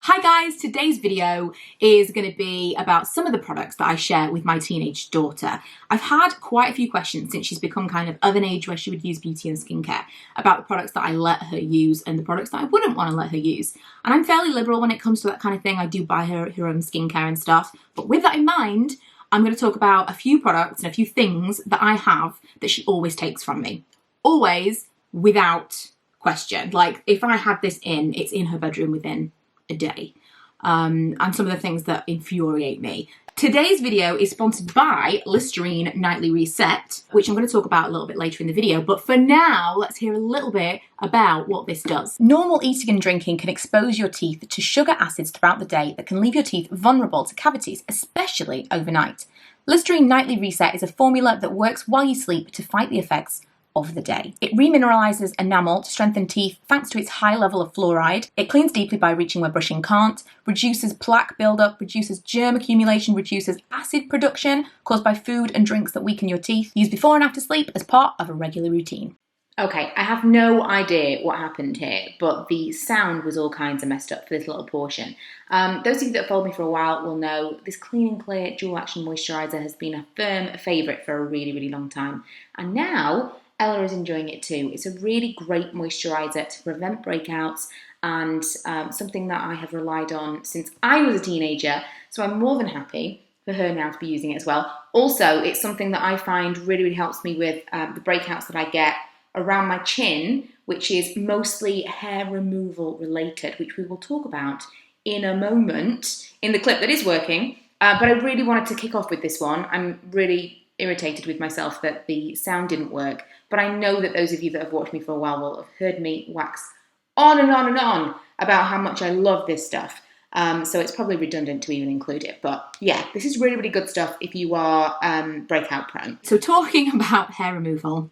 Hi guys, today's video is going to be about some of the products that I share with my teenage daughter. I've had quite a few questions since she's become kind of an age where she would use beauty and skincare about the products that I let her use and the products that I wouldn't want to let her use. And I'm fairly liberal when it comes to that kind of thing. I do buy her own skincare and stuff. But with that in mind, I'm going to talk about a few products and a few things that I have that she always takes from me. Always, without question. Like if I have this in, it's in her bedroom within a day. And some of the things that infuriate me. Today's video is sponsored by Listerine Nightly Reset, which I'm going to talk about a little bit later in the video. But for now, let's hear a little bit about what this does. Normal eating and drinking can expose your teeth to sugar acids throughout the day that can leave your teeth vulnerable to cavities, especially overnight. Listerine Nightly Reset is a formula that works while you sleep to fight the effects of the day. It remineralizes enamel to strengthen teeth thanks to its high level of fluoride. It cleans deeply by reaching where brushing can't, reduces plaque buildup, reduces germ accumulation, reduces acid production caused by food and drinks that weaken your teeth. Use before and after sleep as part of a regular routine. Okay, I have no idea what happened here, but the sound was all kinds of messed up for this little portion. Those of you that have followed me for a while will know this Clean and Clear Dual Action Moisturiser has been a firm favourite for a really, really long time. And now Ella is enjoying it too. It's a really great moisturiser to prevent breakouts and something that I have relied on since I was a teenager. So I'm more than happy for her now to be using it as well. Also, it's something that I find really, really helps me with the breakouts that I get around my chin, which is mostly hair removal related, which we will talk about in a moment in the clip that is working. But I really wanted to kick off with this one. I'm really irritated with myself that the sound didn't work, but I know that those of you that have watched me for a while will have heard me wax on and on and on about how much I love this stuff. So it's probably redundant to even include it, but yeah, this is really, really good stuff if you are breakout prone. So talking about hair removal,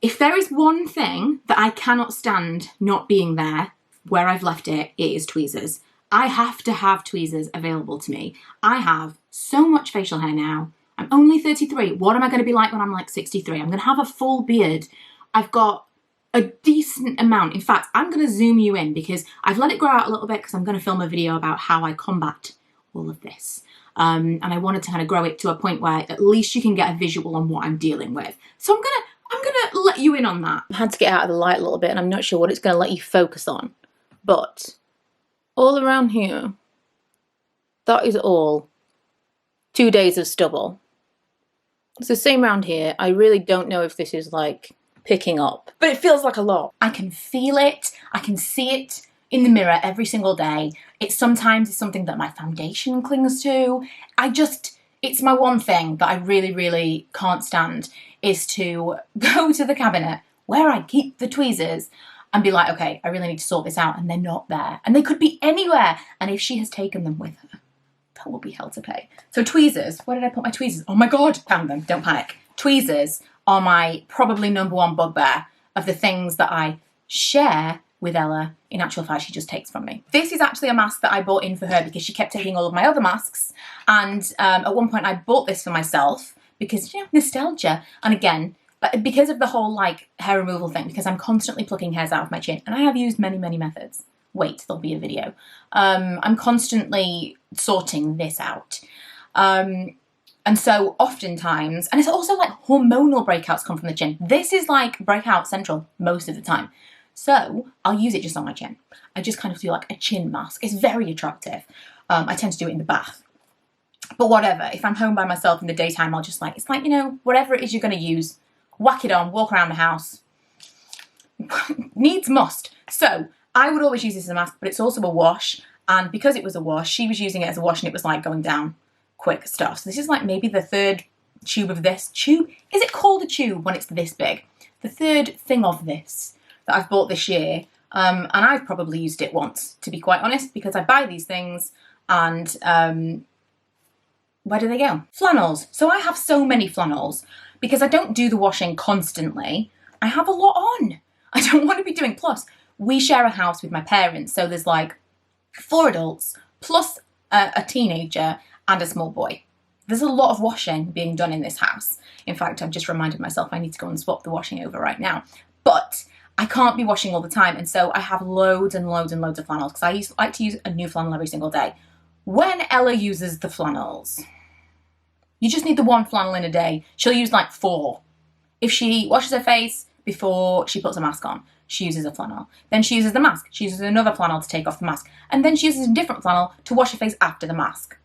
if there is one thing that I cannot stand not being there where I've left it, it is tweezers. I have to have tweezers available to me. I have so much facial hair now. I'm only 33. What am I going to be like when I'm like 63? I'm going to have a full beard. I've got a decent amount. In fact, I'm going to zoom you in because I've let it grow out a little bit because I'm going to film a video about how I combat all of this. And I wanted to kind of grow it to a point where at least you can get a visual on what I'm dealing with. So I'm gonna let you in on that. I had to get out of the light a little bit and I'm not sure what it's going to let you focus on. But all around here, that is all 2 days of stubble. It's the same around here. I really don't know if this is like picking up, but it feels like a lot. I can feel it. I can see it in the mirror every single day. It's sometimes something that my foundation clings to. It's my one thing that I really, really can't stand is to go to the cabinet where I keep the tweezers and be like, okay, I really need to sort this out. And they're not there. And they could be anywhere. And if she has taken them with her, that will be hell to pay. So tweezers, where did I put my tweezers? Oh my God, found them, don't panic. Tweezers are my probably #1 bugbear of the things that I share with Ella. In actual fact, she just takes from me. This is actually a mask that I bought in for her because she kept taking all of my other masks. And at one point I bought this for myself because, you know, nostalgia. And again, because of the whole like hair removal thing, because I'm constantly plucking hairs out of my chin and I have used many, many methods. Wait, there'll be a video. I'm constantly sorting this out. And so oftentimes, and it's also like hormonal breakouts come from the chin. This is like breakout central most of the time. So I'll use it just on my chin. I just kind of do like a chin mask. It's very attractive. I tend to do it in the bath. But whatever, if I'm home by myself in the daytime, I'll just like, it's like, you know, whatever it is you're going to use, whack it on, walk around the house. Needs must. So I would always use this as a mask, but it's also a wash. And because it was a wash, she was using it as a wash and it was like going down quick stuff. So this is like maybe the third tube of this. Tube? Is it called a tube when it's this big? The third thing of this that I've bought this year. And I've probably used it once, to be quite honest, because I buy these things and where do they go? Flannels. So I have so many flannels because I don't do the washing constantly. I have a lot on. I don't want to be doing, plus we share a house with my parents, so there's like 4 adults plus a teenager and a small boy. There's a lot of washing being done in this house. In fact, I've just reminded myself I need to go and swap the washing over right now. But I can't be washing all the time, and so I have loads and loads and loads of flannels because I like to use a new flannel every single day. When Ella uses the flannels, you just need the one flannel in a day. She'll use like 4. If she washes her face before she puts a mask on, she uses a flannel. Then she uses the mask. She uses another flannel to take off the mask. And then she uses a different flannel to wash her face after the mask.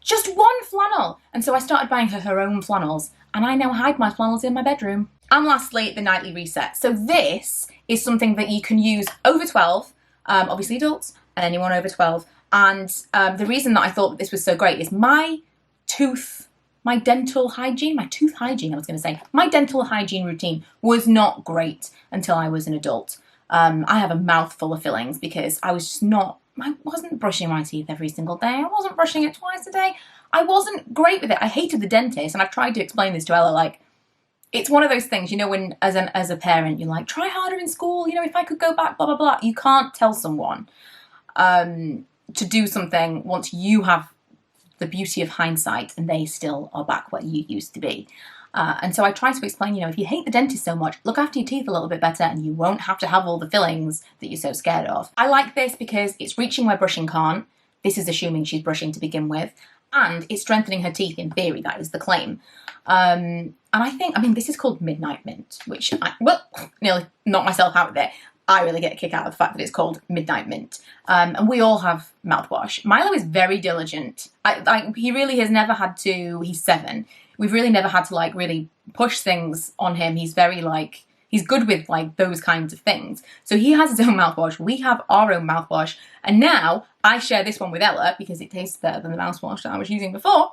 Just one flannel. And so I started buying her own flannels, and I now hide my flannels in my bedroom. And lastly, the Nightly Reset. So this is something that you can use over 12, obviously adults and anyone over 12. And the reason that I thought this was so great is my tooth hygiene routine was not great until I was an adult. I have a mouthful of fillings because I wasn't brushing my teeth every single day. I wasn't brushing it twice a day. I wasn't great with it. I hated the dentist, and I've tried to explain this to Ella, like, it's one of those things, you know, when as a parent, you're like, try harder in school, you know, if I could go back, blah, blah, blah. You can't tell someone to do something once you have the beauty of hindsight and they still are back where you used to be. And so I try to explain, you know, if you hate the dentist so much, look after your teeth a little bit better and you won't have to have all the fillings that you're so scared of. I like this because it's reaching where brushing can't. This is assuming she's brushing to begin with. And it's strengthening her teeth in theory, that is the claim. And I mean, this is called Midnight Mint, which nearly knocked myself out with it. I really get a kick out of the fact that it's called Midnight Mint. And we all have mouthwash. Milo is very diligent. He really has never had to, he's 7. We've really never had to like really push things on him. He's very like, he's good with like those kinds of things. So he has his own mouthwash. We have our own mouthwash. And now I share this one with Ella because it tastes better than the mouthwash that I was using before.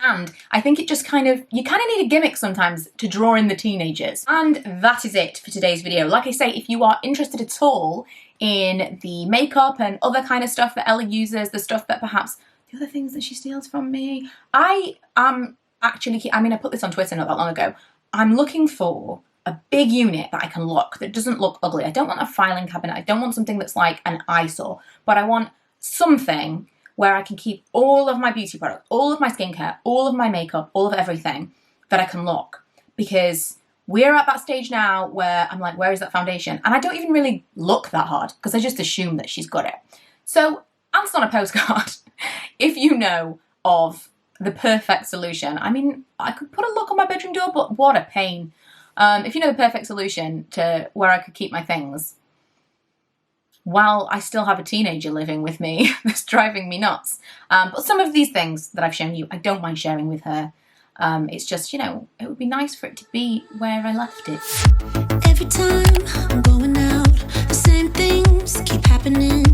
And I think it just you kind of need a gimmick sometimes to draw in the teenagers. And that is it for today's video. Like I say, if you are interested at all in the makeup and other kind of stuff that Ella uses, the stuff that perhaps, the other things that she steals from me, I put this on Twitter not that long ago. I'm looking for a big unit that I can lock, that doesn't look ugly. I don't want a filing cabinet. I don't want something that's like an eyesore, but I want something where I can keep all of my beauty products, all of my skincare, all of my makeup, all of everything that I can lock. Because we're at that stage now where I'm like, where is that foundation? And I don't even really look that hard because I just assume that she's got it. So ask on a postcard if you know of the perfect solution. I mean, I could put a lock on my bedroom door, but what a pain. If you know the perfect solution to where I could keep my things while I still have a teenager living with me that's driving me nuts. But some of these things that I've shown you, I don't mind sharing with her. It's just, you know, it would be nice for it to be where I left it. Every time I'm going out, the same things keep happening.